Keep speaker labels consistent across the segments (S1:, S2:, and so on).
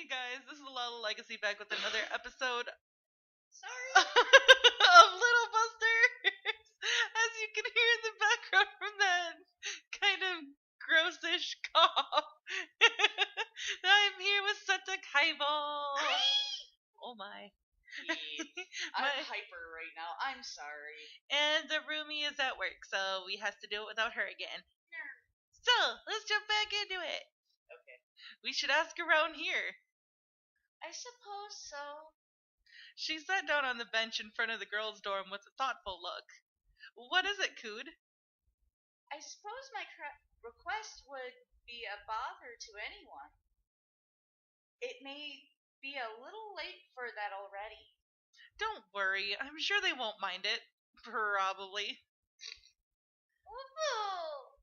S1: Hey guys, this is Lala Legacy back with another episode
S2: Sorry.
S1: of Little Busters. As you can hear in the background from that kind of grossish cough, I'm here with Santa Kaibal. Oh my.
S2: I'm hyper right now. I'm sorry.
S1: And the roomie is at work, so we have to do it without her again. So, let's jump back into it.
S2: Okay.
S1: We should ask around here.
S2: I suppose so.
S1: She sat down on the bench in front of the girls' dorm with a thoughtful look. What is it, Cood?
S2: I suppose my request would be a bother to anyone. It may be a little late for that already.
S1: Don't worry, I'm sure they won't mind it. Probably.
S2: Ooh.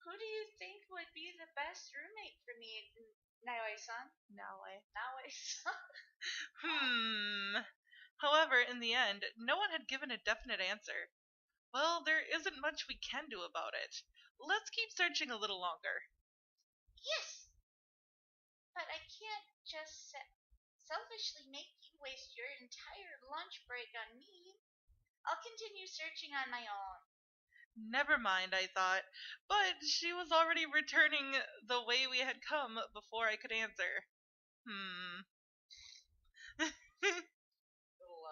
S2: Who do you think would be the best roommate for me, Naoi-san? Naoi-san?
S1: However, in the end, no one had given a definite answer. Well, there isn't much we can do about it. Let's keep searching a little longer.
S2: Yes! But I can't just selfishly make you waste your entire lunch break on me. I'll continue searching on my own.
S1: Never mind, I thought, but she was already returning the way we had come before I could answer.
S2: Little,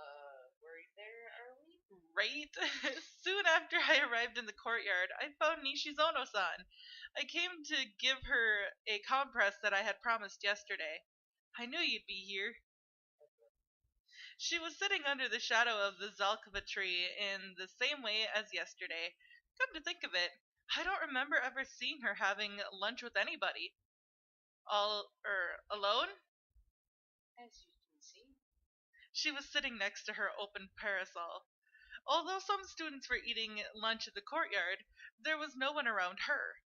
S2: worried there, are we?
S1: Right? Soon after I arrived in the courtyard, I found Nishizono-san. I came to give her a compress that I had promised yesterday. I knew you'd be here. She was sitting under the shadow of the Zalkova tree in the same way as yesterday. Come to think of it, I don't remember ever seeing her having lunch with anybody. Alone?
S2: As you can see.
S1: She was sitting next to her open parasol. Although some students were eating lunch in the courtyard, there was no one around her.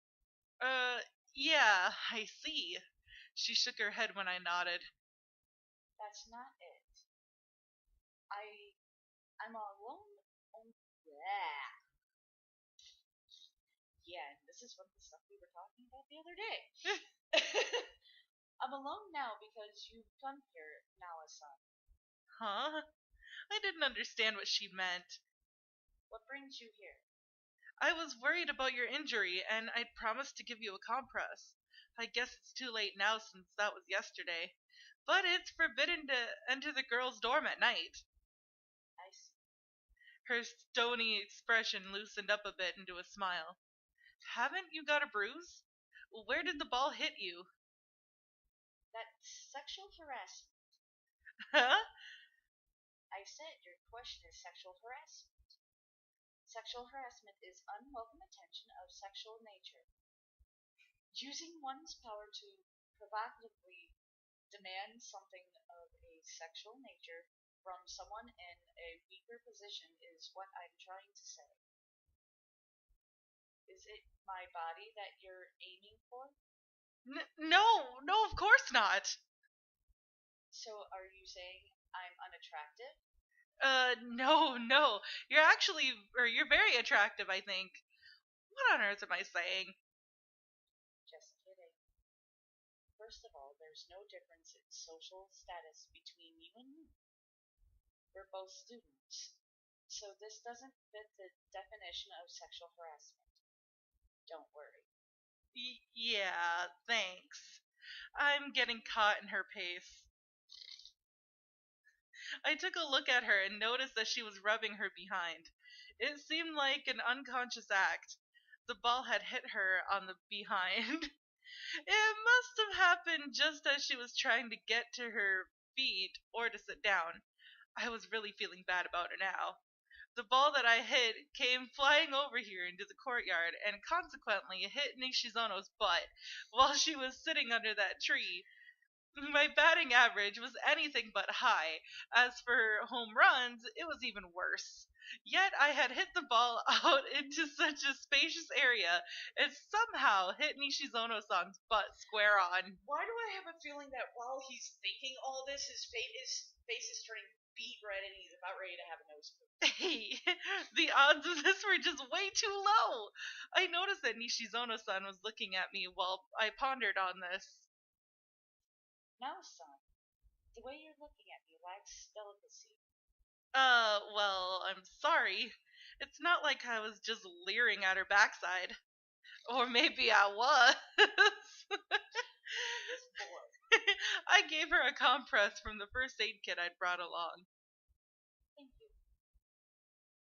S1: Yeah, I see. She shook her head when I nodded.
S2: That's not it. I'm alone. Yeah, and this is what the stuff we were talking about the other day. I'm alone now because you've come here, Nala-san.
S1: Huh? I didn't understand what she meant.
S2: What brings you here?
S1: I was worried about your injury, and I'd promised to give you a compress. I guess it's too late now since that was yesterday. But it's forbidden to enter the girls' dorm at night.
S2: I see.
S1: Her stony expression loosened up a bit into a smile. Haven't you got a bruise? Where did the ball hit you?
S2: That's sexual harassment.
S1: Huh?
S2: I said your question is sexual harassment. Sexual harassment is unwelcome attention of sexual nature. Using one's power to provocatively demand something of a sexual nature from someone in a weaker position is what I'm trying to say. Is it my body that you're aiming for?
S1: No, of course not.
S2: So are you saying I'm unattractive?
S1: No. You're very attractive, I think. What on earth am I saying?
S2: Just kidding. First of all, there's no difference in social status between you and me. We're both students. So this doesn't fit the definition of sexual harassment. Don't worry.
S1: Yeah, thanks. I'm getting caught in her pace. I took a look at her and noticed that she was rubbing her behind. It seemed like an unconscious act. The ball had hit her on the behind. It must have happened just as she was trying to get to her feet or to sit down. I was really feeling bad about her now. The ball that I hit came flying over here into the courtyard and consequently hit Nishizono's butt while she was sitting under that tree. My batting average was anything but high. As for home runs, it was even worse. Yet I had hit the ball out into such a spacious area and somehow hit Nishizono-san's butt square on.
S2: Why do I have a feeling that while he's thinking all this, his face is turning beet red and he's about ready to have a nosebleed?
S1: Hey, the odds of this were just way too low. I noticed that Nishizono-san was looking at me while I pondered on this.
S2: Now Now-san, the way you're looking at me lacks delicacy.
S1: Well, I'm sorry. It's not like I was just leering at her backside. Or maybe I was.
S2: This boy.
S1: I gave her a compress from the first aid kit I'd brought along.
S2: Thank you.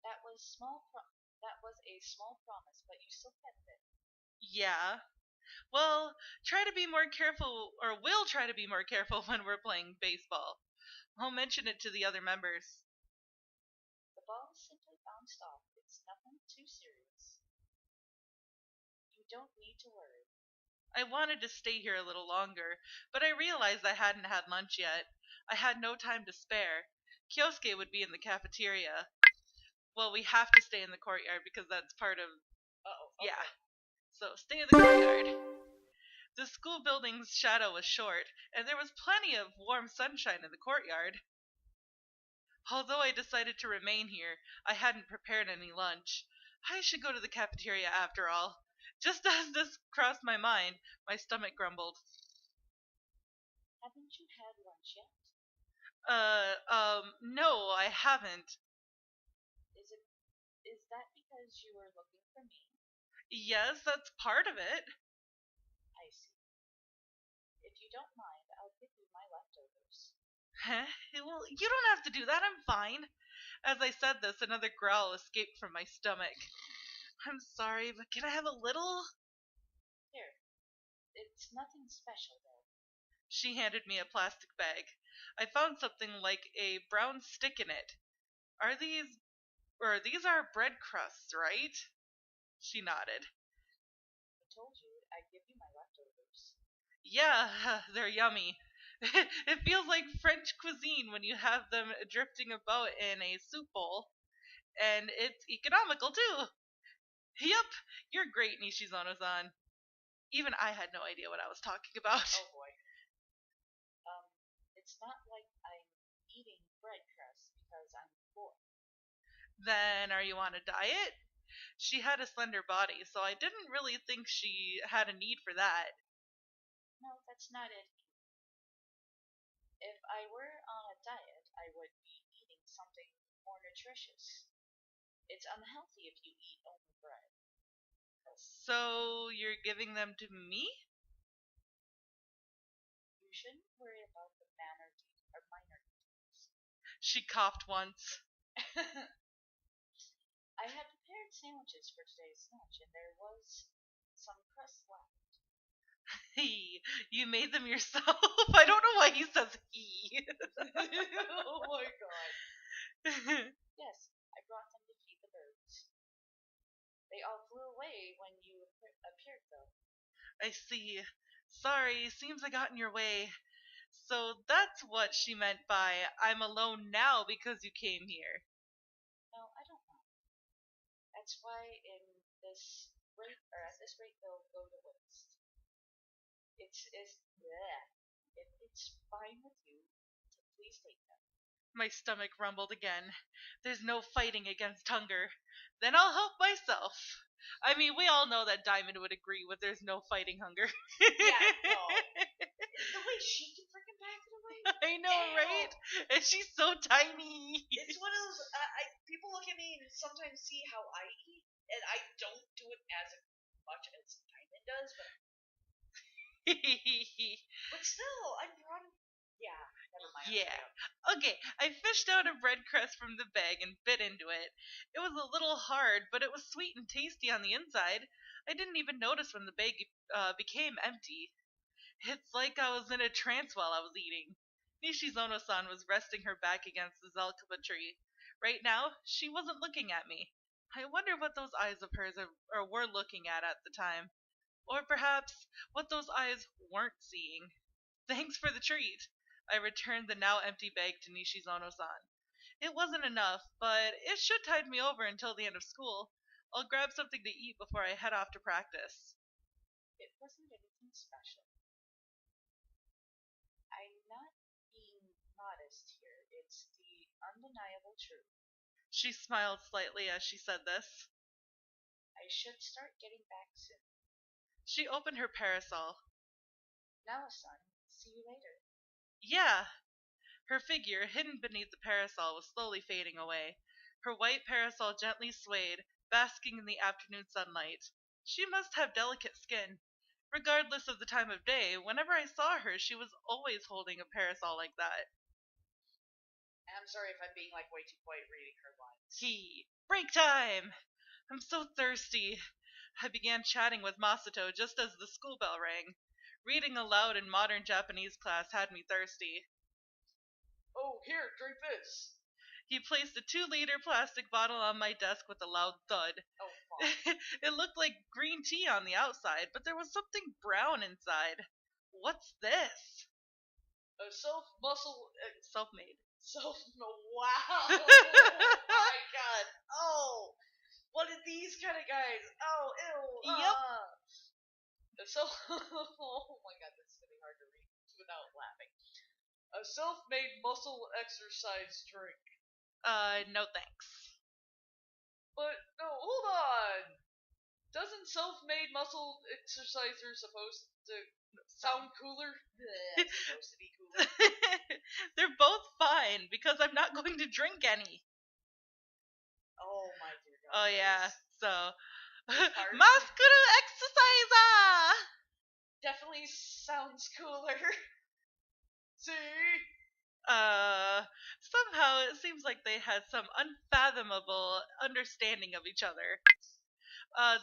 S2: That was a small promise, but you still kept it.
S1: Yeah. Well, try to be more careful, or we'll try to be more careful when we're playing baseball. I'll mention it to the other members.
S2: The ball simply bounced off. It's nothing too serious. You don't need to worry.
S1: I wanted to stay here a little longer, but I realized I hadn't had lunch yet. I had no time to spare. Kyosuke would be in the cafeteria. Well, we have to stay in the courtyard because that's part of...
S2: Uh-oh. Okay.
S1: Yeah. So stay in the courtyard. The school building's shadow was short, and there was plenty of warm sunshine in the courtyard. Although I decided to remain here, I hadn't prepared any lunch. I should go to the cafeteria after all. Just as this crossed my mind, my stomach grumbled.
S2: Haven't you had lunch yet?
S1: No, I haven't.
S2: Is that because you were looking for me?
S1: Yes, that's part of it.
S2: I see. If you don't mind, I'll give you my leftovers.
S1: Huh? Well, you don't have to do that, I'm fine. As I said this, another growl escaped from my stomach. I'm sorry, but can I have a little?
S2: Here. It's nothing special, though.
S1: She handed me a plastic bag. I found something like a brown stick in it. These are bread crusts, right? She nodded.
S2: I told you I'd give you my leftovers.
S1: Yeah, they're yummy. It feels like French cuisine when you have them drifting about in a soup bowl. And it's economical, too. Yup, you're great, Nishizono-san. Even I had no idea what I was talking about.
S2: Oh boy. It's not like I'm eating bread crusts because I'm poor.
S1: Then are you on a diet? She had a slender body, so I didn't really think she had a need for that.
S2: No, that's not it. If I were on a diet, I would be eating something more nutritious. It's unhealthy if you eat only bread.
S1: So you're giving them to me?
S2: You shouldn't worry about the minor details.
S1: She coughed once.
S2: I had prepared sandwiches for today's lunch, and there was some crust left.
S1: He, you made them yourself? I don't know why he says he.
S2: Oh my god. Yes, I brought them to feed the birds. They all flew away when you appeared, though.
S1: I see. Sorry, seems I got in your way. So that's what she meant by I'm alone now because you came here.
S2: No, I don't know. That's why at this rate they'll go to waste. Bleh. If it's fine with you, please take them.
S1: My stomach rumbled again. There's no fighting against hunger. Then I'll help myself. I mean, we all know that Diamond would agree with there's no fighting hunger.
S2: Yeah, no. The way she can freaking pack it away.
S1: I know, right? And she's so tiny.
S2: It's one of those. People look at me and sometimes see how I eat, and I don't do it as much as Diamond does, but still, I brought it. Yeah, never mind.
S1: Yeah. Okay, I fished out a bread crust from the bag and bit into it. It was a little hard, but it was sweet and tasty on the inside. I didn't even notice when the bag became empty. It's like I was in a trance while I was eating. Nishizono-san was resting her back against the Zelkaba tree. Right now, she wasn't looking at me. I wonder what those eyes of hers were looking at the time. Or perhaps what those eyes weren't seeing. Thanks for the treat. I returned the now empty bag to Nishizono-san. It wasn't enough, but it should tide me over until the end of school. I'll grab something to eat before I head off to practice.
S2: It wasn't anything special. I'm not being modest here. It's the undeniable truth.
S1: She smiled slightly as she said this.
S2: I should start getting back soon.
S1: She opened her parasol.
S2: Now, son, see you later.
S1: Yeah, her figure, hidden beneath the parasol, was slowly fading away. Her white parasol gently swayed, basking in the afternoon sunlight. She must have delicate skin. Regardless of the time of day, whenever I saw her, she was always holding a parasol like that.
S2: And I'm sorry if I'm being like way too quiet reading her lines.
S1: Break time! I'm so thirsty. I began chatting with Masato just as the school bell rang. Reading aloud in modern Japanese class had me thirsty.
S2: Oh, here, drink this.
S1: He placed a 2-liter plastic bottle on my desk with a loud thud.
S2: Oh, fuck.
S1: It looked like green tea on the outside, but there was something brown inside. What's this?
S2: A self-muscle...
S1: Self-made.
S2: Wow. Oh, my God. Oh. One of these kind of guys. Oh, ew.
S1: Yep.
S2: Oh my God, this is going to be hard to read without laughing. A self-made muscle exercise drink.
S1: No thanks.
S2: But, no, hold on. Doesn't self-made muscle exercisers supposed to sound cooler? It's supposed to be cooler.
S1: They're both fine, because I'm not going to drink any.
S2: Oh my dear God.
S1: Oh yeah, so...
S2: hard.
S1: Maskuru exerciser!
S2: Definitely sounds cooler. See?
S1: Somehow it seems like they had some unfathomable understanding of each other.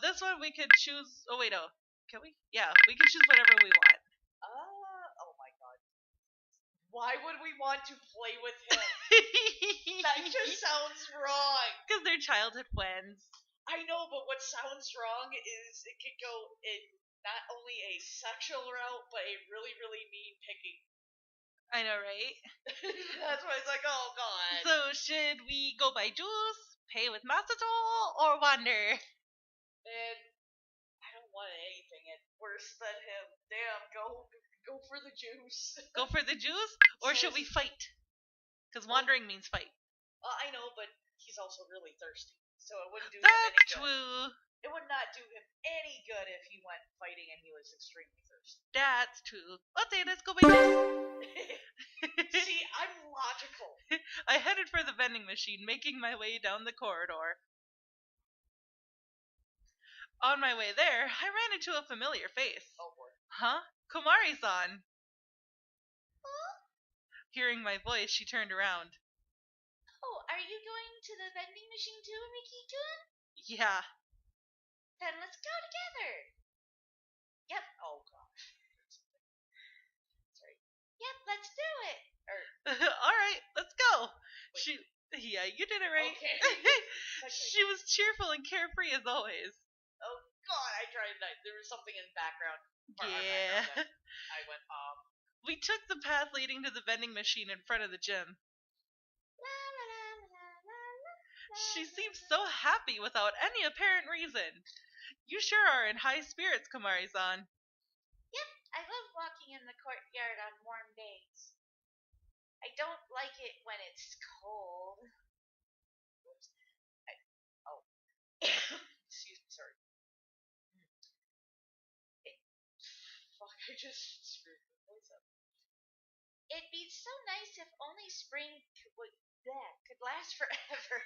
S1: This one we could choose... Oh wait, no. Can we? Yeah, we can choose whatever we want.
S2: Oh my God. Why would we want to play with him? That just sounds wrong.
S1: Because they're childhood friends.
S2: I know, but what sounds wrong is it could go in not only a sexual route, but a really, really mean picking.
S1: I know, right?
S2: That's why it's like, oh God.
S1: So should we go by juice, pay with Masato, or wander?
S2: Man, I don't want anything worse than him. Damn, go for the juice.
S1: Go for the juice, or should we fight? Because wandering means fight.
S2: I know, but he's also really thirsty, so it wouldn't do him
S1: That's
S2: any good.
S1: true.
S2: It would not do him any good if he went fighting and he was extremely thirsty.
S1: That's true. Okay, let's go by juice.
S2: See, I'm logical.
S1: I headed for the vending machine, making my way down the corridor. On my way there, I ran into a familiar face.
S2: Oh boy.
S1: Huh? Komari-san. Huh? Hearing my voice, she turned around.
S2: Oh, are you going to the vending machine too, Riki-kun?
S1: Yeah.
S2: Then let's go together. Yep. Oh gosh. Sorry. Yep, let's do it.
S1: Alright, let's go. Wait. Yeah, you did it right.
S2: Okay.
S1: She was cheerful and carefree as always.
S2: Oh God, I tried that. There was something in the background.
S1: Yeah.
S2: I went,
S1: We took the path leading to the vending machine in front of the gym. She seemed so happy without any apparent reason. You sure are in high spirits, Komari-san.
S2: Yep, I love walking in the courtyard on warm days. I don't like it when it's cold. Oops. Excuse me, sorry. I just screwed my voice up. It'd be so nice if only spring could last forever.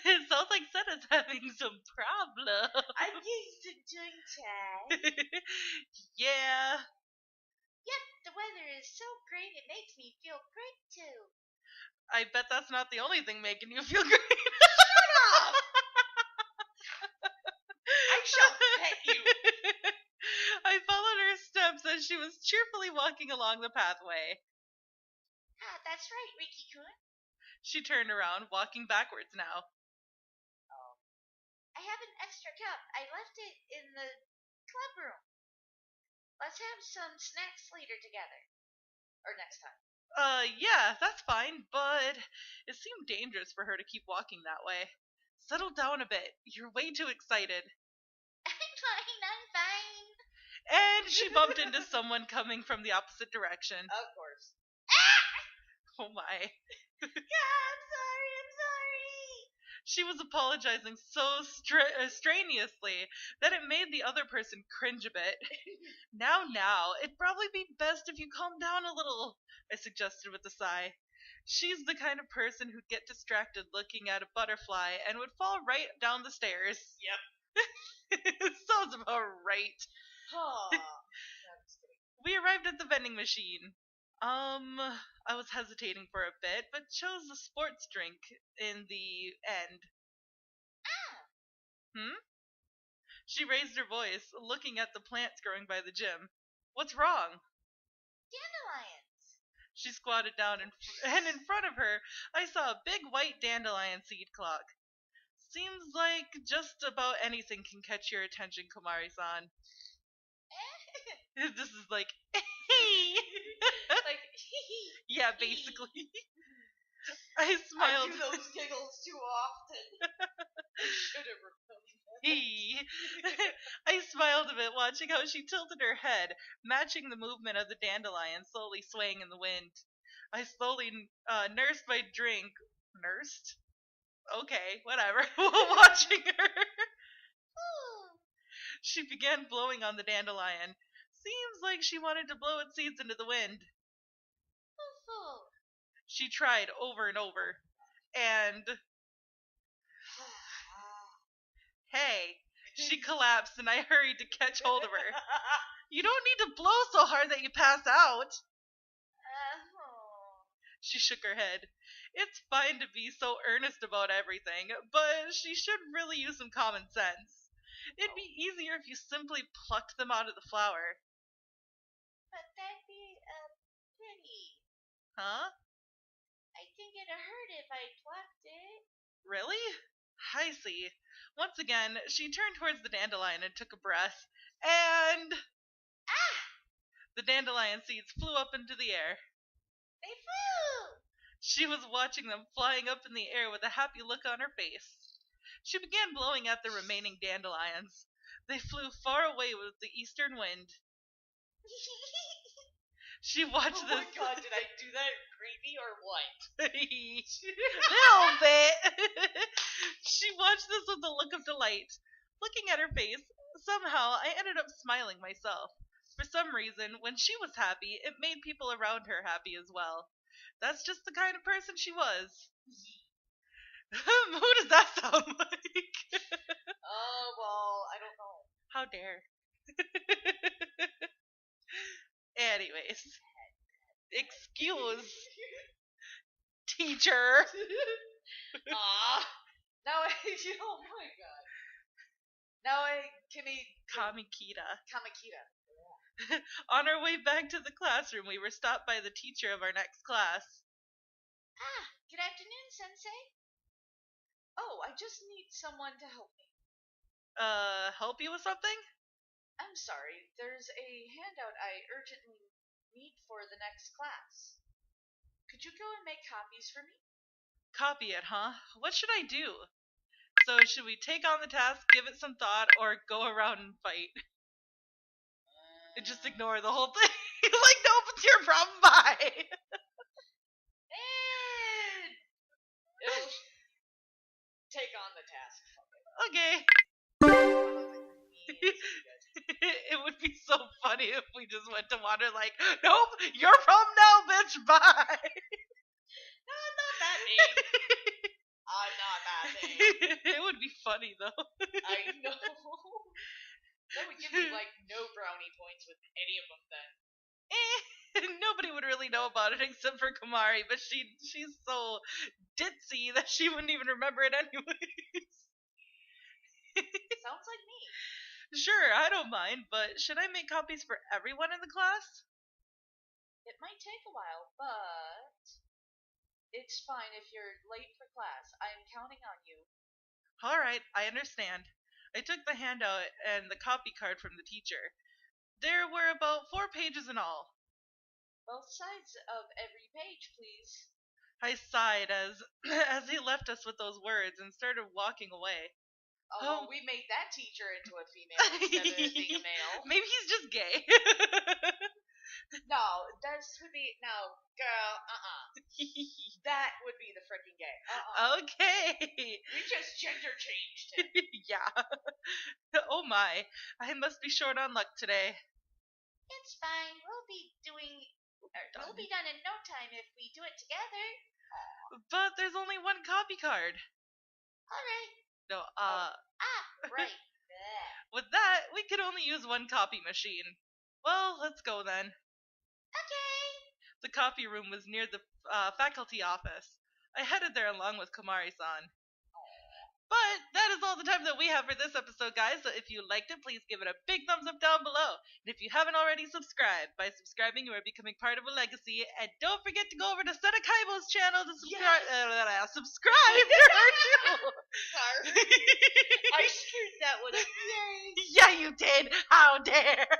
S1: It sounds like Sena's having some problems.
S2: I'm used to doing that.
S1: Yeah.
S2: Yep, the weather is so great it makes me feel great too.
S1: I bet that's not the only thing making you feel great.
S2: Shut up! I shall pet you.
S1: I followed her steps as she was cheerfully walking along the pathway.
S2: Ah, that's right, Riki-kun.
S1: She turned around, walking backwards now.
S2: I have an extra cup. I left it in the club room. Let's have some snacks later together. Or next time.
S1: Yeah, that's fine, but it seemed dangerous for her to keep walking that way. Settle down a bit. You're way too excited.
S2: I'm fine.
S1: And she bumped into someone coming from the opposite direction.
S2: Of course.
S1: Oh my.
S2: Yeah, I'm sorry.
S1: She was apologizing so strenuously that it made the other person cringe a bit. Now, it'd probably be best if you calm down a little, I suggested with a sigh. She's the kind of person who'd get distracted looking at a butterfly and would fall right down the stairs.
S2: Yep.
S1: Sounds about right.
S2: That's good.
S1: We arrived at the vending machine. I was hesitating for a bit, but chose the sports drink in the end. Hmm? She raised her voice, looking at the plants growing by the gym. What's wrong?
S2: Dandelions.
S1: She squatted down, and in front of her, I saw a big white dandelion seed clock. Seems like just about anything can catch your attention, Komari-san. This is like, hey!
S2: Like,
S1: Yeah, basically. I smiled.
S2: I do those giggles too often. I should have remembered.
S1: I smiled a bit, watching how she tilted her head, matching the movement of the dandelion slowly swaying in the wind. I slowly nursed my drink. Nursed? Okay, whatever. While watching her. She began blowing on the dandelion. Seems like she wanted to blow its seeds into the wind. She tried over and over. And hey, she collapsed and I hurried to catch hold of her. You don't need to blow so hard that you pass out. She shook her head. It's fine to be so earnest about everything, but she should really use some common sense. It'd be easier if you simply plucked them out of the flower.
S2: But that'd be pretty.
S1: Huh?
S2: I think it'd hurt if I plucked it.
S1: Really? I see. Once again, she turned towards the dandelion and took a breath, and the dandelion seeds flew up into the air.
S2: They flew!
S1: She was watching them flying up in the air with a happy look on her face. She began blowing at the remaining dandelions. They flew far away with the eastern wind. She watched
S2: Oh
S1: this.
S2: my god, did I do that creepy or what?
S1: Little bit. She watched this with a look of delight. Looking at her face, somehow I ended up smiling myself. For some reason, when she was happy, it made people around her happy as well. That's just the kind of person she was. Who does that sound like?
S2: Well, I don't know.
S1: How dare. Anyways. Excuse, teacher.
S2: Now oh my god. Now
S1: Kamikita.
S2: Kamakita.
S1: On our way back to the classroom, we were stopped by the teacher of our next class.
S2: Good afternoon, Sensei. Oh, I just need someone to help me.
S1: Help you with something?
S2: I'm sorry, there's a handout I urgently need for the next class. Could you go and make copies for me?
S1: Copy it, huh? What should I do? So should we take on the task, give it some thought, or go around and fight? And just ignore the whole thing? Like, nope, it's your problem, bye!
S2: It'll take on the task.
S1: Okay. It would be so funny if we just went to water like, nope, your problem now, bitch, bye!
S2: No, I'm not that mean. I'm not that mean.
S1: It would be funny, though.
S2: I know. That would give me, no brownie points with any of them then.
S1: Nobody would really know about it except for Kamari, but she's so ditzy that she wouldn't even remember it anyways.
S2: Sounds like me.
S1: Sure, I don't mind, but should I make copies for everyone in the class?
S2: It might take a while, but it's fine if you're late for class. I'm counting on you.
S1: Alright, I understand. I took the handout and the copy card from the teacher. There were about 4 pages in all.
S2: Both sides of every page, please.
S1: I sighed as he left us with those words and started walking away.
S2: Although we made that teacher into a female instead of being a male.
S1: Maybe he's just gay.
S2: No, that would be girl. That would be the freaking gay.
S1: Okay.
S2: We just gender changed him.
S1: Yeah. Oh my, I must be short on luck today.
S2: It's fine. We'll be done in no time if we do it together.
S1: But there's only one copy card.
S2: Alright.
S1: No,
S2: Right.
S1: With that, we could only use one copy machine. Well, let's go then.
S2: Okay.
S1: The copy room was near the faculty office. I headed there along with Komari-san. But that is all the time that we have for this episode, guys. So if you liked it, please give it a big thumbs up down below. And if you haven't already subscribed, by subscribing, you are becoming part of a legacy. And don't forget to go over to Senakaibo's channel to subscribe.
S2: Yes.
S1: Subscribe to her too.
S2: Sorry. I screwed that one up. Yay.
S1: Yeah, you did. How dare.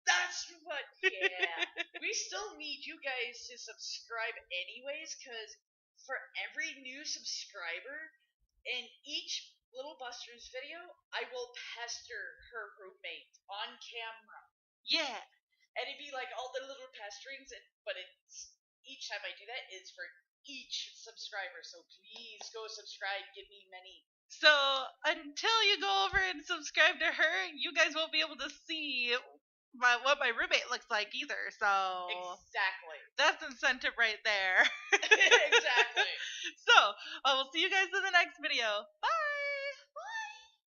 S2: That's what, yeah. We still need you guys to subscribe anyways, because for every new subscriber in each Little Buster's video, I will pester her roommate on camera.
S1: Yeah.
S2: And it'd be like all the little pesterings, but it's each time I do that is for each subscriber. So please go subscribe, give me many.
S1: So until you go over and subscribe to her, you guys won't be able to see what my roommate looks like either. So
S2: exactly,
S1: that's incentive right there.
S2: Exactly.
S1: So I will see you guys in the next video. Bye.